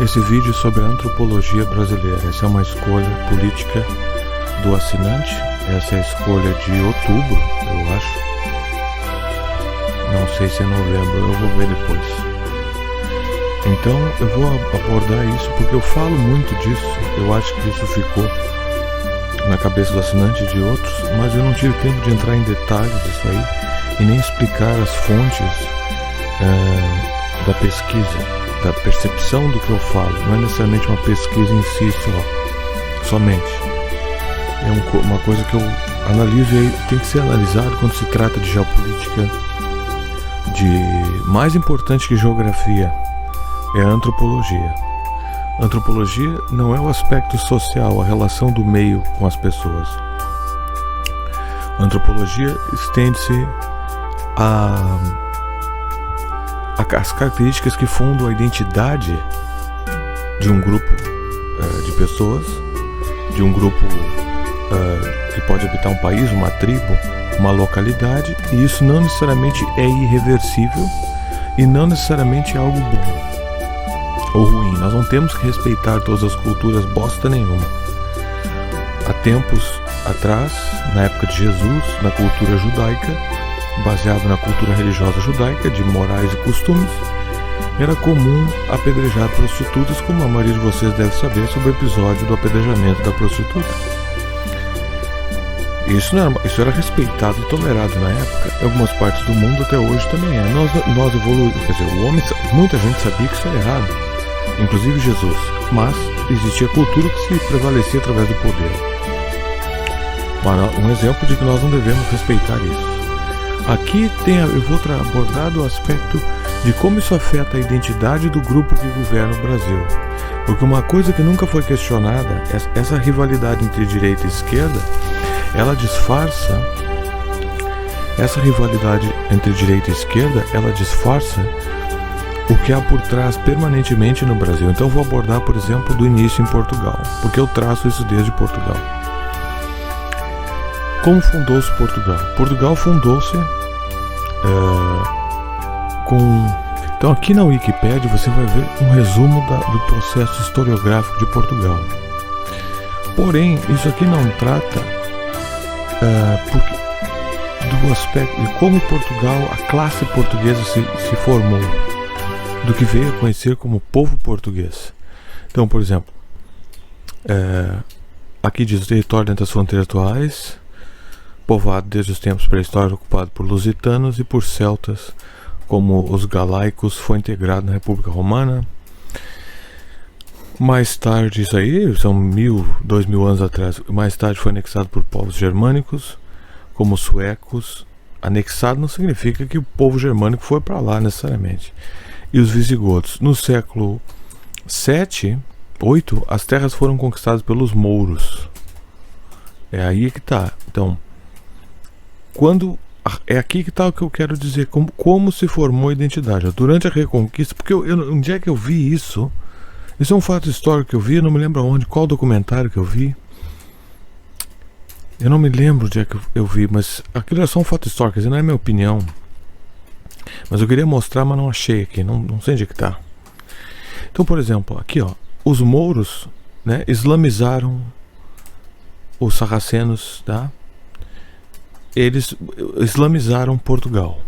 Esse vídeo é sobre a antropologia brasileira. Essa é uma escolha política do assinante. Essa é a escolha de outubro, eu acho. Não sei se é novembro, eu vou ver depois. Então eu vou abordar isso porque eu falo muito disso. Eu acho que isso ficou na cabeça do assinante e de outros, mas eu não tive tempo de entrar em detalhes disso aí e nem explicar as fontes da pesquisa, da percepção do que eu falo. Não é necessariamente uma pesquisa em si somente. É uma coisa que eu analiso e tem que ser analisado quando se trata de geopolítica. Mais importante que geografia é a antropologia. Antropologia não é o aspecto social, a relação do meio com as pessoas. Antropologia estende-se às características que fundam a identidade de um grupo de pessoas, de um grupo que pode habitar um país, uma tribo, uma localidade, e isso não necessariamente é irreversível e não necessariamente é algo bom ou ruim. Nós não temos que respeitar todas as culturas bosta nenhuma. Há tempos atrás, na época de Jesus, na cultura judaica, baseado na cultura religiosa judaica, de morais e costumes, era comum apedrejar prostitutas, como a maioria de vocês deve saber sobre o episódio do apedrejamento da prostituta. Isso era respeitado e tolerado na época. Em algumas partes do mundo até hoje também é. Nós evoluímos, quer dizer, muita gente sabia que isso era errado, inclusive Jesus, mas existia cultura que se prevalecia através do poder. Um exemplo de que nós não devemos respeitar isso. Aqui eu vou abordar o aspecto de como isso afeta a identidade do grupo que governa o Brasil. Porque uma coisa que nunca foi questionada, essa rivalidade entre direita e esquerda, ela disfarça o que há por trás permanentemente no Brasil. Então eu vou abordar, por exemplo, do início em Portugal, porque eu traço isso desde Portugal. Como fundou-se Portugal? Portugal fundou-se Então aqui na Wikipédia você vai ver um resumo do processo historiográfico de Portugal. Porém, isso aqui não trata do aspecto de como Portugal, a classe portuguesa se formou, do que veio a conhecer como povo português. Então, por exemplo, aqui diz o território dentro das fronteiras atuais, povoado desde os tempos pré-históricos, ocupado por lusitanos e por celtas, como os galaicos, foi integrado na República Romana. Mais tarde, isso aí são 2.000 anos atrás, mais tarde foi anexado por povos germânicos, como os suecos. Anexado não significa que o povo germânico foi para lá necessariamente. E os visigodos. No século 7, 8, as terras foram conquistadas pelos mouros. É aí que está. Então, é aqui que está o que eu quero dizer, como se formou a identidade. Durante a Reconquista, porque onde é que eu vi isso? Isso é um fato histórico que eu vi, eu não me lembro onde, qual documentário que eu vi. Eu não me lembro onde é que eu vi, mas aquilo é só um fato histórico, quer dizer, não é minha opinião. Mas eu queria mostrar, mas não achei aqui, não sei onde é que está. Então, por exemplo, aqui ó, os mouros, né, islamizaram os sarracenos, tá? Eles islamizaram Portugal.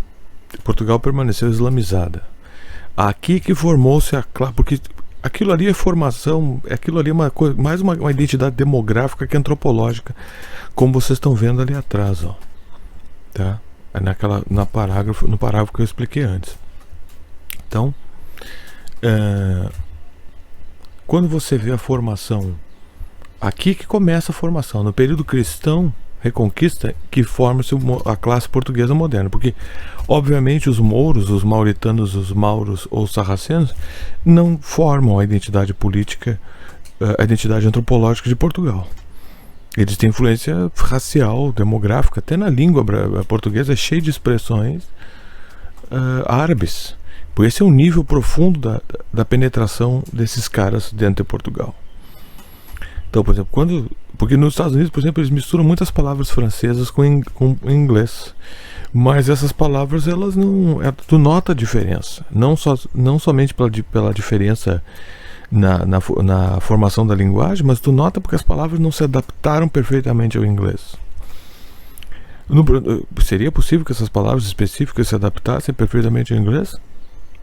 Portugal permaneceu islamizada. Aqui que formou-se porque aquilo ali é formação, aquilo ali é mais uma identidade demográfica que antropológica, como vocês estão vendo ali atrás, ó, tá? No parágrafo que eu expliquei antes. Então, quando você vê a formação, aqui que começa a formação, no período cristão, Reconquista, que forma-se a classe portuguesa moderna, porque obviamente os mouros, os mauritanos, os mauros ou os sarracenos não formam a identidade política, a identidade antropológica de Portugal. Eles têm influência racial, demográfica, até na língua portuguesa é cheia de expressões árabes. Por esse é um nível profundo da penetração desses caras dentro de Portugal. Então, por exemplo, porque nos Estados Unidos, por exemplo, eles misturam muitas palavras francesas com inglês, mas essas palavras, elas não, tu nota a diferença, não somente pela diferença na formação da linguagem, mas tu nota porque as palavras não se adaptaram perfeitamente ao inglês. Seria possível que essas palavras específicas se adaptassem perfeitamente ao inglês?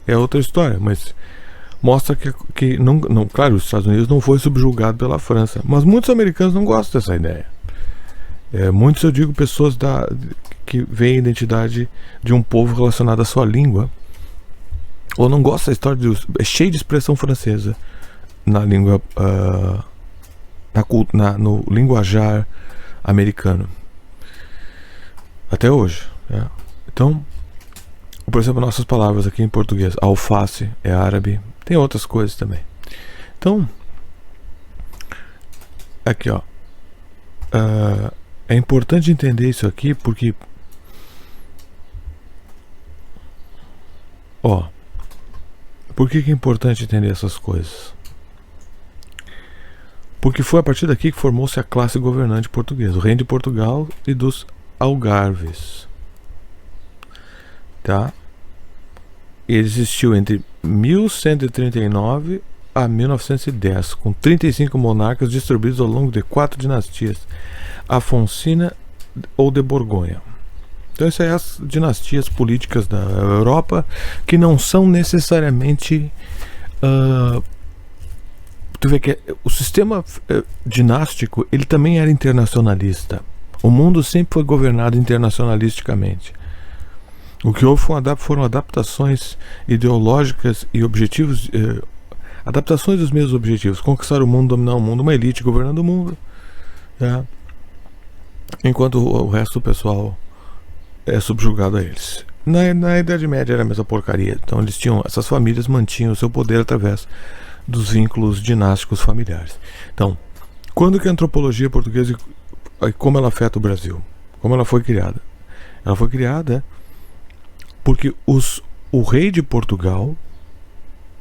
É outra história, mas mostra que não, claro, os Estados Unidos não foi subjugado pela França, mas muitos americanos não gostam dessa ideia. Muitos, eu digo, pessoas que veem a identidade de um povo relacionada à sua língua, ou não gostam da história é cheio de expressão francesa na língua, no linguajar americano até hoje. Então, por exemplo, nossas palavras aqui em português, alface é árabe, tem outras coisas também. Então, aqui ó, é importante entender isso aqui porque, por que é importante entender essas coisas? Porque foi a partir daqui que formou-se a classe governante portuguesa, o reino de Portugal e dos Algarves, tá? Ele existiu entre 1139 a 1910, com 35 monarcas distribuídos ao longo de 4 dinastias, Afonsina ou de Borgonha. Então essas são as dinastias políticas da Europa, que não são necessariamente... tu vê que o sistema dinástico, ele também era internacionalista. O mundo sempre foi governado internacionalisticamente. O que houve foram adaptações ideológicas e objetivos, adaptações dos mesmos objetivos: conquistar o mundo, dominar o mundo, uma elite governando o mundo, tá? Enquanto o resto do pessoal é subjugado a eles. Na Idade Média era a mesma porcaria. Então essas famílias mantinham o seu poder através dos vínculos dinásticos familiares. Então, quando que a antropologia portuguesa, como ela afeta o Brasil? Como ela foi criada? Ela foi criada porque o rei de Portugal,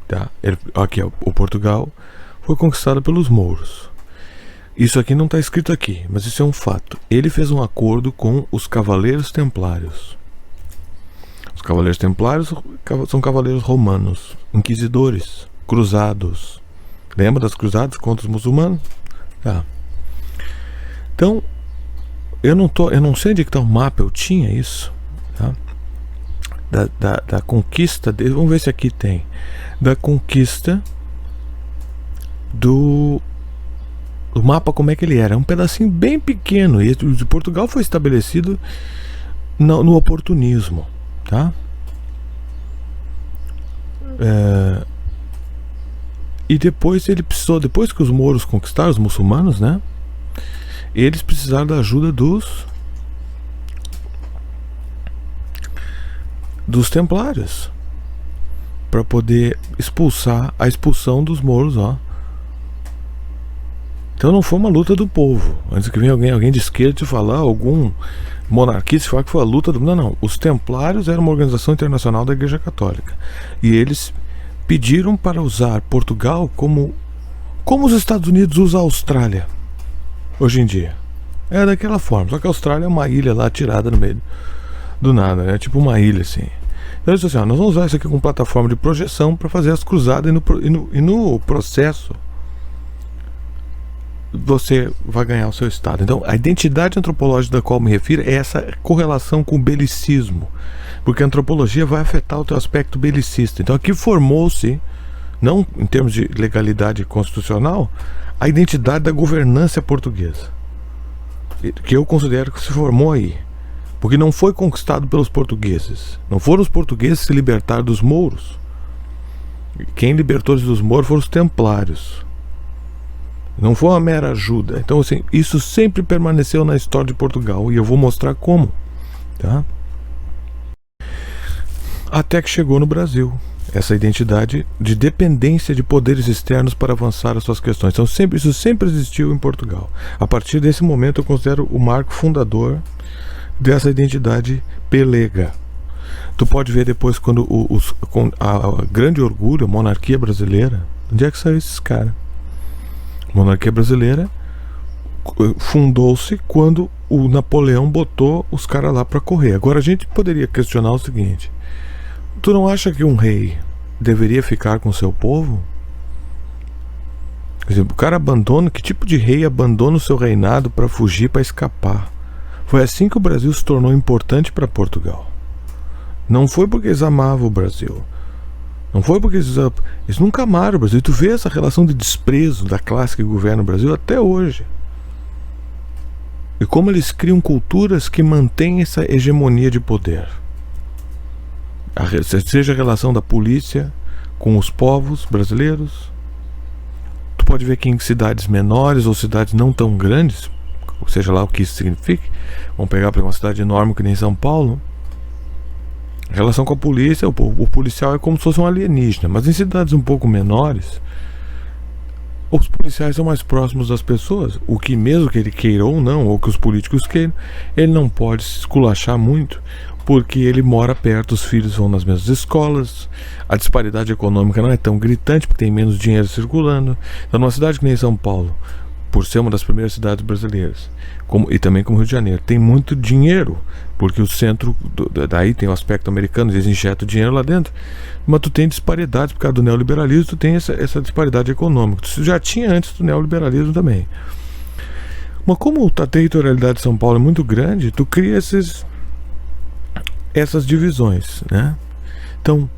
tá? Aqui, o Portugal foi conquistado pelos mouros. Isso aqui não está escrito aqui, mas isso é um fato. Ele fez um acordo com os Cavaleiros Templários. Os Cavaleiros Templários são cavaleiros romanos, inquisidores, cruzados. Lembra das cruzadas contra os muçulmanos? Tá. Então, eu não sei onde está o mapa, eu tinha isso, tá? Da conquista dele. Vamos ver se aqui tem. Da conquista do mapa, como é que ele era? É um pedacinho bem pequeno. E o de Portugal foi estabelecido no oportunismo, tá? E depois ele precisou, depois que os mouros conquistaram, os muçulmanos, né? Eles precisaram da ajuda dos templários para poder expulsar a expulsão dos mouros, ó. Então não foi uma luta do povo. Antes que venha alguém de esquerda te falar, algum monarquista falar que foi a luta do... Não. Os templários eram uma organização internacional da Igreja Católica. E eles pediram para usar Portugal como os Estados Unidos usam a Austrália hoje em dia. É daquela forma. Só que a Austrália é uma ilha lá tirada no meio do nada, né? Tipo uma ilha assim. Então eles disseram assim, nós vamos usar isso aqui como plataforma de projeção para fazer as cruzadas e no processo você vai ganhar o seu estado. Então a identidade antropológica da qual me refiro é essa correlação com o belicismo, porque a antropologia vai afetar o teu aspecto belicista. Então aqui formou-se, não em termos de legalidade constitucional, a identidade da governância portuguesa, que eu considero que se formou aí, porque não foi conquistado pelos portugueses. Não foram os portugueses que se libertaram dos mouros. Quem libertou eles dos mouros foram os templários. Não foi uma mera ajuda. Então assim, isso sempre permaneceu na história de Portugal, e eu vou mostrar como, tá? Até que chegou no Brasil essa identidade de dependência de poderes externos para avançar as suas questões. Então isso sempre existiu em Portugal. A partir desse momento eu considero o marco fundador dessa identidade pelega. Tu pode ver depois quando com a grande orgulho, a monarquia brasileira. Onde é que saiu esses caras? A monarquia brasileira fundou-se quando o Napoleão botou os caras lá para correr. Agora a gente poderia questionar o seguinte: tu não acha que um rei deveria ficar com seu povo? exemplo, o cara abandona, que tipo de rei abandona o seu reinado para fugir, para escapar? Foi assim que o Brasil se tornou importante para Portugal. Não foi porque eles amavam o Brasil. Não foi porque eles nunca amaram o Brasil. E tu vê essa relação de desprezo da classe que governa o Brasil até hoje. E como eles criam culturas que mantêm essa hegemonia de poder. Seja a relação da polícia com os povos brasileiros. Tu pode ver que em cidades menores ou cidades não tão grandes, seja lá o que isso signifique, vamos pegar para uma cidade enorme que nem São Paulo, a relação com a polícia, o policial é como se fosse um alienígena. Mas em cidades um pouco menores, os policiais são mais próximos das pessoas. O que, mesmo que ele queira ou não, ou que os políticos queiram, ele não pode se esculachar muito, porque ele mora perto, os filhos vão nas mesmas escolas, a disparidade econômica não é tão gritante, porque tem menos dinheiro circulando. Então, numa cidade que nem São Paulo, por ser uma das primeiras cidades brasileiras, e também como Rio de Janeiro, tem muito dinheiro, porque o centro, daí tem o aspecto americano, eles injetam dinheiro lá dentro, mas tu tem disparidades, por causa do neoliberalismo, tu tem essa disparidade econômica. Tu já tinha antes do neoliberalismo também. Mas como a territorialidade de São Paulo é muito grande, tu cria essas divisões, né? Então,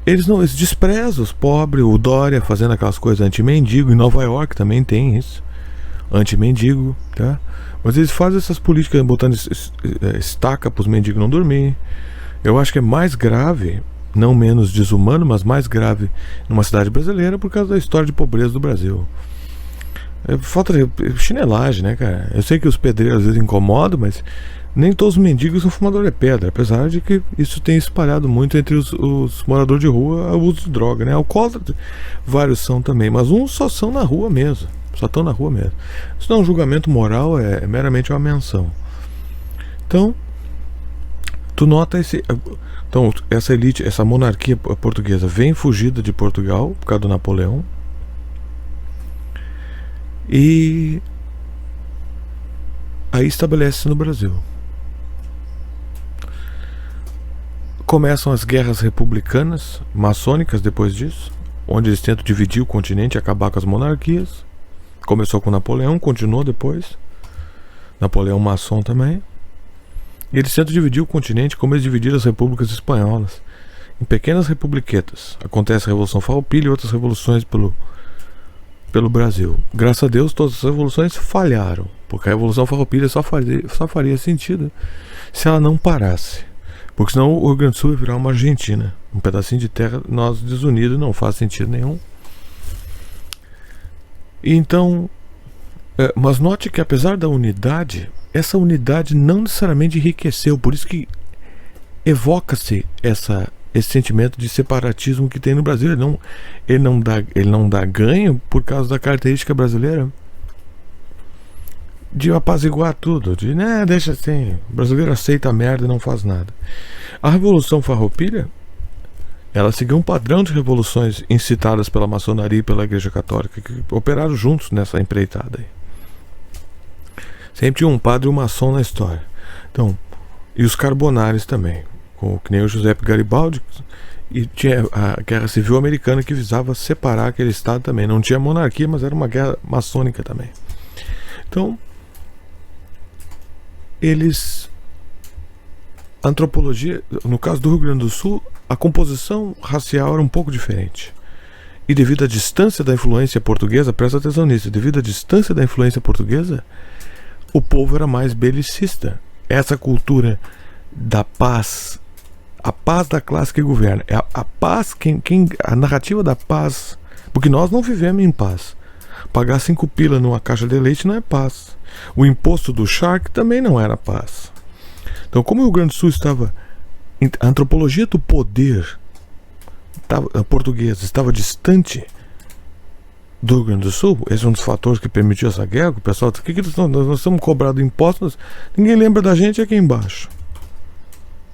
eles desprezam os pobres. O Dória fazendo aquelas coisas anti-mendigo. Em Nova York também tem isso, anti-mendigo, tá? Mas eles fazem essas políticas botando estaca para os mendigos não dormir. Eu acho que é mais grave, não menos desumano, mas mais grave numa cidade brasileira por causa da história de pobreza do Brasil. Falta de chinelagem, né, cara? Eu sei que os pedreiros às vezes incomodam, mas nem todos os mendigos são fumadores de pedra, apesar de que isso tem espalhado muito entre os moradores de rua o uso de droga, né? Alcoólatras, vários são também, mas uns só são na rua mesmo, só estão na rua mesmo. Isso não é um julgamento moral, é meramente uma menção. Então, tu nota então, essa elite, essa monarquia portuguesa vem fugida de Portugal por causa do Napoleão, e aí estabelece-se no Brasil. Começam as guerras republicanas, maçônicas depois disso, onde eles tentam dividir o continente e acabar com as monarquias. Começou com Napoleão, continuou depois. Napoleão maçom também. E eles tentam dividir o continente como eles dividiram as repúblicas espanholas, em pequenas republiquetas. Acontece a Revolução Farroupilha e outras revoluções pelo Brasil. Graças a Deus todas as revoluções falharam, porque a Revolução Farroupilha só faria sentido se ela não parasse. Porque senão o Rio Grande do Sul ia virar uma Argentina, um pedacinho de terra, nós desunidos, não faz sentido nenhum. E então, mas note que apesar da unidade, essa unidade não necessariamente enriqueceu, por isso que evoca-se esse sentimento de separatismo que tem no Brasil. Ele não dá ganho por causa da característica brasileira de apaziguar tudo, de deixa assim, o brasileiro aceita a merda e não faz nada. A Revolução Farroupilha, ela seguiu um padrão de revoluções incitadas pela maçonaria e pela Igreja Católica, que operaram juntos nessa empreitada aí. Sempre tinha um padre e um maçom na história. Então, e os Carbonares também, que nem o Giuseppe Garibaldi. E tinha a Guerra Civil Americana, que visava separar aquele estado também. Não tinha monarquia, mas era uma guerra maçônica também. Então, a antropologia, no caso do Rio Grande do Sul, a composição racial era um pouco diferente. E devido à distância da influência portuguesa, presta atenção nisso, devido à distância da influência portuguesa, o povo era mais belicista. Essa cultura da paz, a paz da classe que governa, é a paz, a narrativa da paz, porque nós não vivemos em paz. Pagar 5 pila numa caixa de leite não é paz. O imposto do Shark também não era paz. Então, como o Rio Grande do Sul estava, a antropologia do poder portuguesa estava distante do Rio Grande do Sul, esse é um dos fatores que permitiu essa guerra. O pessoal, nós estamos cobrando impostos, ninguém lembra da gente aqui embaixo.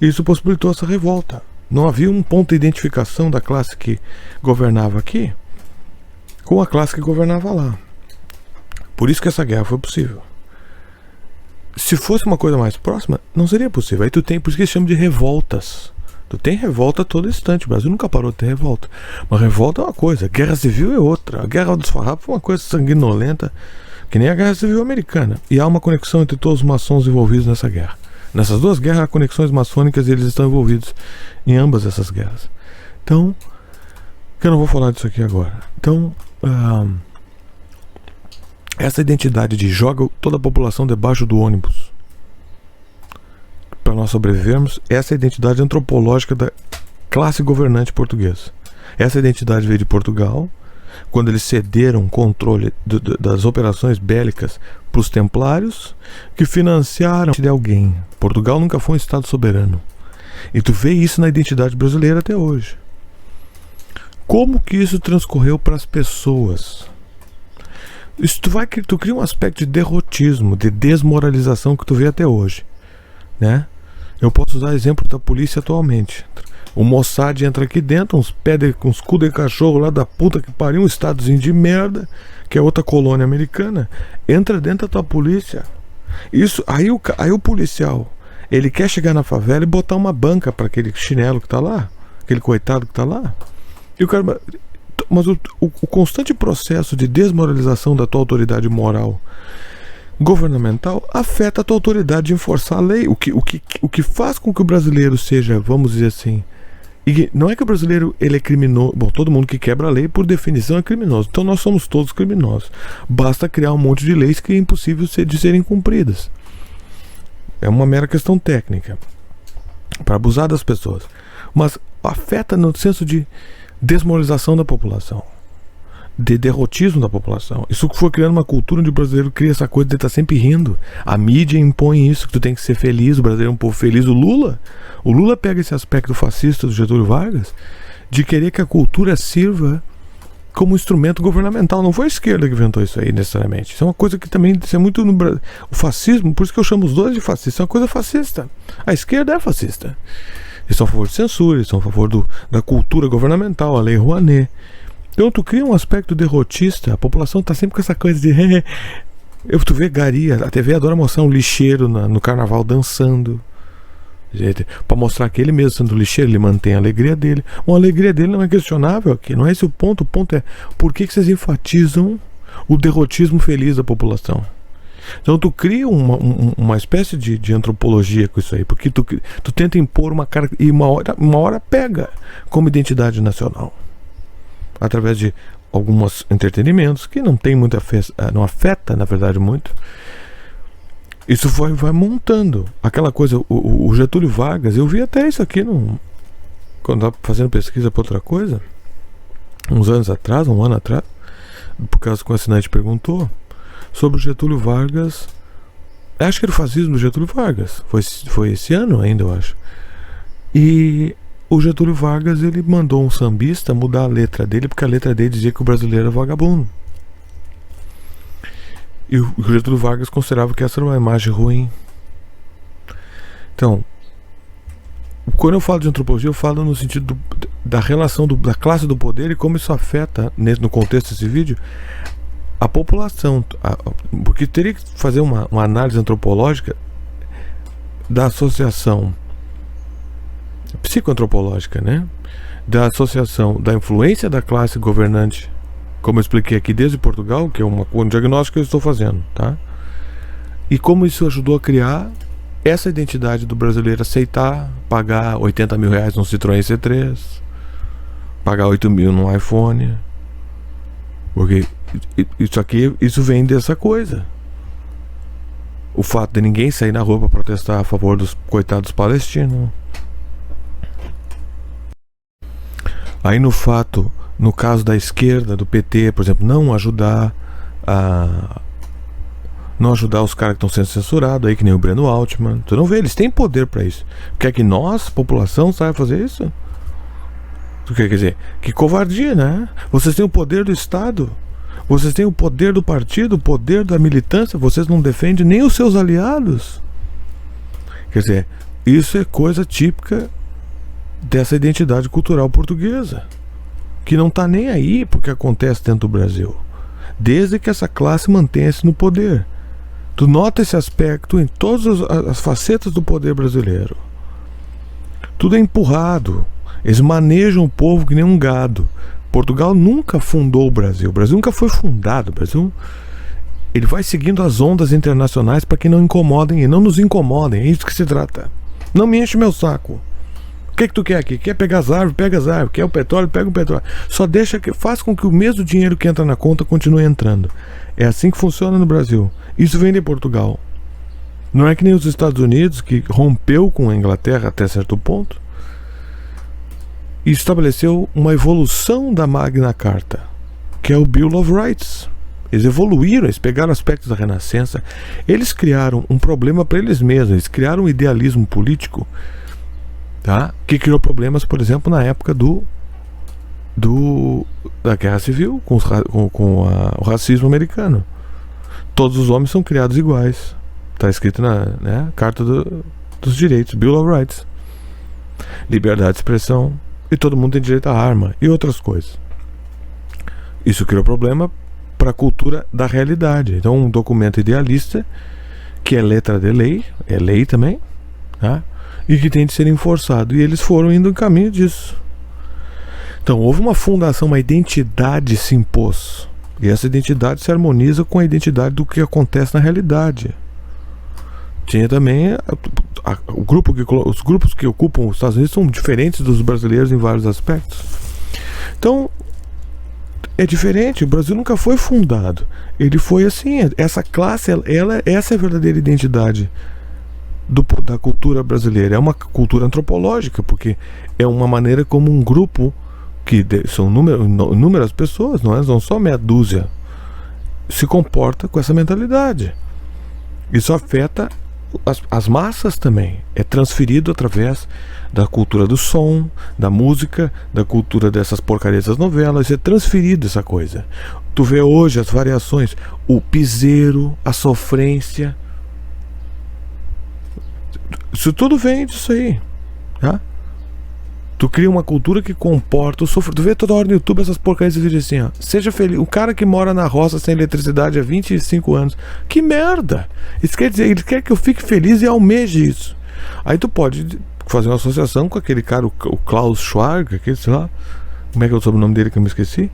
Isso possibilitou essa revolta. Não havia um ponto de identificação da classe que governava aqui com a classe que governava lá. Por isso que essa guerra foi possível. Se fosse uma coisa mais próxima, não seria possível. Aí tu tem, por isso que eles chamam de revoltas. Tu tem revolta a todo instante. O Brasil nunca parou de ter revolta. Mas revolta é uma coisa, guerra civil é outra. A guerra dos farrapos foi uma coisa sanguinolenta, que nem a guerra civil americana. E há uma conexão entre todos os maçons envolvidos nessa guerra. Nessas duas guerras há conexões maçônicas e eles estão envolvidos em ambas essas guerras. Então, que eu não vou falar disso aqui agora. Então, essa identidade de joga toda a população debaixo do ônibus para nós sobrevivermos, essa é a identidade antropológica da classe governante portuguesa. Essa identidade veio de Portugal, quando eles cederam controle das operações bélicas para os templários, que financiaram de alguém. Portugal nunca foi um estado soberano. E tu vê isso na identidade brasileira até hoje. Como que isso transcorreu para as pessoas? Isso tu cria um aspecto de derrotismo, de desmoralização que tu vê até hoje, né? Eu posso usar exemplo da polícia atualmente. O Mossad entra aqui dentro, uns cu de cachorro lá da puta que pariu, um estadozinho de merda, que é outra colônia americana, entra dentro da tua polícia. Isso, aí o policial, ele quer chegar na favela e botar uma banca para aquele chinelo que tá lá, aquele coitado que tá lá. E o cara, mas o constante processo de desmoralização da tua autoridade moral governamental afeta a tua autoridade de enforçar a lei. O que faz com que o brasileiro seja, vamos dizer assim, e não é que o brasileiro ele é criminoso. Bom, todo mundo que quebra a lei por definição é criminoso. Então nós somos todos criminosos. Basta criar um monte de leis que é impossível de serem cumpridas. É uma mera questão técnica para abusar das pessoas, mas afeta no senso de desmoralização da população, de derrotismo da população. Isso foi criando uma cultura onde o brasileiro cria essa coisa de estar sempre rindo. A mídia impõe isso, que tu tem que ser feliz, o brasileiro é um povo feliz. O Lula pega esse aspecto fascista do Getúlio Vargas de querer que a cultura sirva como instrumento governamental. Não foi a esquerda que inventou isso aí necessariamente. Isso é uma coisa que também isso é muito no Brasil. O fascismo, por isso que eu chamo os dois de fascistas, é uma coisa fascista. A esquerda é fascista. Eles são a favor de censura, eles são a favor da cultura governamental, a lei Rouanet. Então tu cria um aspecto derrotista, a população está sempre com essa coisa de tu vê garia, a TV adora mostrar um lixeiro no carnaval dançando, para mostrar que ele mesmo sendo lixeiro, ele mantém a alegria dele. Uma alegria dele não é questionável aqui, não é esse o ponto é por que vocês enfatizam o derrotismo feliz da população. Então tu cria uma espécie de antropologia com isso aí, porque tu tenta impor uma cara e uma hora pega como identidade nacional, através de alguns entretenimentos que não tem muita não afeta, na verdade, muito. Isso vai montando aquela coisa. O Getúlio Vargas, eu vi até isso aqui quando estava fazendo pesquisa para outra coisa, uns anos atrás, um ano atrás, por causa que o assinante perguntou sobre o Getúlio Vargas. Acho que era o fascismo do Getúlio Vargas. Foi esse ano ainda, eu acho. E o Getúlio Vargas, ele mandou um sambista mudar a letra dele, porque a letra dele dizia que o brasileiro era vagabundo. E o Getúlio Vargas considerava que essa era uma imagem ruim. Então, quando eu falo de antropologia, eu falo no sentido da relação da classe do poder e como isso afeta, no contexto desse vídeo, a população. Porque teria que fazer uma análise antropológica da associação psicoantropológica, né? Da associação da influência da classe governante, como eu expliquei aqui desde Portugal, que é um diagnóstico que eu estou fazendo, tá? E como isso ajudou a criar essa identidade do brasileiro aceitar pagar 80 mil reais num Citroën C3, pagar 8 mil num iPhone, porque isso vem dessa coisa. O fato de ninguém sair na rua para protestar a favor dos coitados palestinos. Aí no caso da esquerda, do PT, por exemplo, não ajudar os caras que estão sendo censurados, aí que nem o Breno Altman. Tu não vê, eles têm poder para isso. Quer que nós, população, saiba fazer isso? Quer dizer, que covardia, né? Vocês têm o poder do Estado, vocês têm o poder do partido, o poder da militância, vocês não defendem nem os seus aliados. Quer dizer, isso é coisa típica dessa identidade cultural portuguesa, que não está nem aí porque acontece dentro do Brasil, desde que essa classe mantenha-se no poder. Tu nota esse aspecto em todas as facetas do poder brasileiro. Tudo é empurrado. Eles manejam o povo que nem um gado. Portugal nunca fundou o Brasil. O Brasil nunca foi fundado. O Brasil, ele vai seguindo as ondas internacionais para que não incomodem e não nos incomodem. É isso que se trata. Não me enche meu saco. O que tu quer aqui? Quer pegar as árvores? Pega as árvores. Quer o petróleo? Pega o petróleo. Só deixa que faz com que o mesmo dinheiro que entra na conta continue entrando. É assim que funciona no Brasil. Isso vem de Portugal. Não é que nem os Estados Unidos, que rompeu com a Inglaterra até certo ponto e estabeleceu uma evolução da Magna Carta, que é o Bill of Rights. Eles evoluíram, eles pegaram aspectos da Renascença, eles criaram um problema para eles mesmos, eles criaram um idealismo político, tá? Que criou problemas, por exemplo, na época da Guerra Civil, com o racismo americano. Todos os homens são criados iguais. Está escrito na Carta dos Direitos, Bill of Rights. Liberdade de expressão, e todo mundo tem direito à arma, e outras coisas. Isso criou problema para a cultura da realidade. Então, um documento idealista, que é letra de lei, é lei também, tá? E que tem de ser enforçado. E eles foram indo em caminho disso. Então, houve uma fundação, uma identidade se impôs. E essa identidade se harmoniza com a identidade do que acontece na realidade. Tinha também os grupos que ocupam os Estados Unidos são diferentes dos brasileiros em vários aspectos. Então é diferente. O Brasil nunca foi fundado. Ele foi assim. Essa classe, essa é a verdadeira identidade da cultura brasileira. É uma cultura antropológica, porque é uma maneira como um grupo que são inúmeras pessoas, não só meia dúzia, se comporta com essa mentalidade. Isso afeta as massas também. É transferido através da cultura do som, da música, da cultura dessas porcarias das novelas. É transferido essa coisa. Tu vê hoje as variações, o piseiro, a sofrência. Isso tudo vem disso aí, tá? Tu cria uma cultura que comporta o sofrimento. Tu vê toda hora no YouTube essas porcarias de vídeo assim, ó. Seja feliz. O cara que mora na roça sem eletricidade há 25 anos. Que merda! Isso quer dizer, ele quer que eu fique feliz e almeje isso. Aí tu pode fazer uma associação com aquele cara, o Klaus Schwab, aquele, sei lá, como é que é o sobrenome dele que eu me esqueci?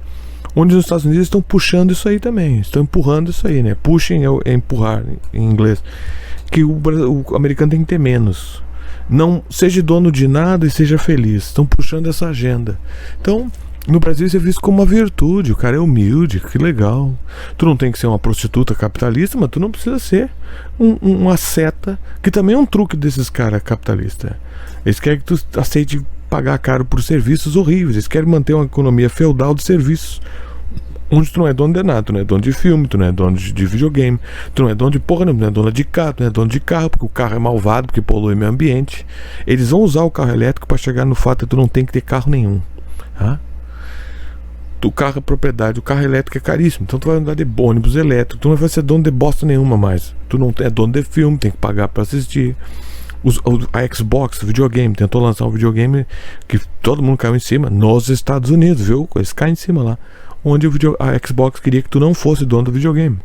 Onde os Estados Unidos estão puxando isso aí também. Estão empurrando isso aí, né? Pushing é empurrar em inglês. Que o americano tem que ter menos. Não seja dono de nada e seja feliz. Estão puxando essa agenda. Então, no Brasil isso é visto como uma virtude. O cara é humilde, que legal. Tu não tem que ser uma prostituta capitalista, mas tu não precisa ser um asceta, que também é um truque desses caras capitalistas. Eles querem que tu aceite pagar caro por serviços horríveis. Eles querem manter uma economia feudal de serviços, onde tu não é dono de nada, tu não é dono de filme, tu não é dono de videogame, tu não é dono de porra nenhuma, tu não é dono de carro, tu não é dono de carro, porque o carro é malvado, porque polui o meio ambiente. Eles vão usar o carro elétrico para chegar no fato de tu não tem que ter carro nenhum, tá? O carro é propriedade, o carro elétrico é caríssimo, então tu vai andar de ônibus elétrico, tu não vai ser dono de bosta nenhuma mais. Tu não é dono de filme, tem que pagar para assistir. A Xbox, o videogame, tentou lançar um videogame que todo mundo caiu em cima, nos Estados Unidos, viu? Eles caem em cima lá. Onde a Xbox queria que tu não fosse dono do videogame,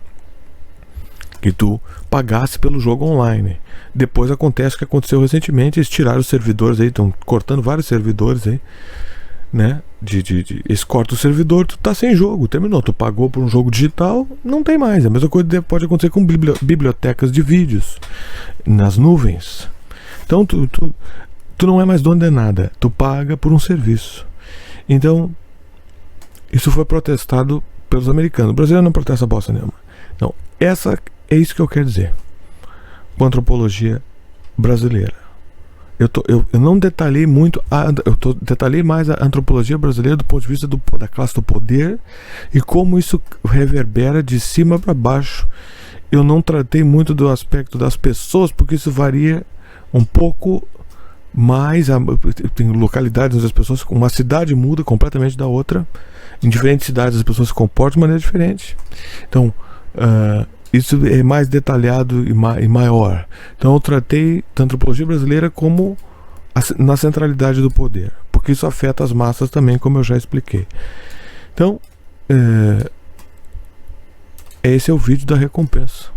que tu pagasse pelo jogo online. Depois acontece o que aconteceu recentemente, eles tiraram os servidores aí, estão cortando vários servidores aí, né? Eles cortam o servidor, tu tá sem jogo, terminou, tu pagou por um jogo digital, não tem mais. A mesma coisa pode acontecer com bibliotecas de vídeos nas nuvens. Então tu não é mais dono de nada, tu paga por um serviço. Então isso foi protestado pelos americanos. O brasileiro não protesta bosta nenhuma. Então, é isso que eu quero dizer com a antropologia brasileira. Eu não detalhei muito, detalhei mais a antropologia brasileira do ponto de vista da classe do poder e como isso reverbera de cima para baixo. Eu não tratei muito do aspecto das pessoas, porque isso varia um pouco mais. Tem localidades onde as pessoas, uma cidade muda completamente da outra. Em diferentes cidades as pessoas se comportam de maneira diferente. Então, isso é mais detalhado e maior. Então eu tratei da antropologia brasileira como na centralidade do poder, porque isso afeta as massas também, como eu já expliquei. Então, esse é o vídeo da recompensa.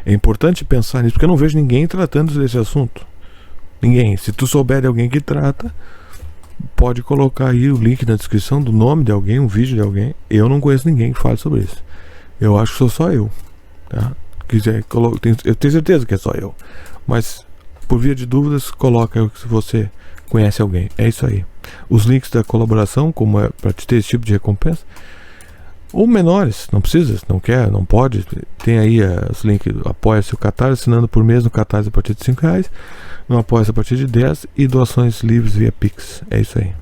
É importante pensar nisso, porque eu não vejo ninguém tratando desse assunto. Ninguém. Se tu souber de alguém que trata, pode colocar aí o link na descrição do nome de alguém, um vídeo de alguém. Eu não conheço ninguém que fale sobre isso. Eu acho que sou só eu, tá? Quiser, eu tenho certeza que é só eu. Mas, por via de dúvidas, coloca se você conhece alguém. É isso aí. Os links da colaboração, como é para te ter esse tipo de recompensa, ou menores, não precisa, não quer, não pode. Tem aí os links, apoia-se o Catarse, assinando por mês no Catarse a partir de R$5, no Apoia-se a partir de 10 e doações livres via Pix. É isso aí.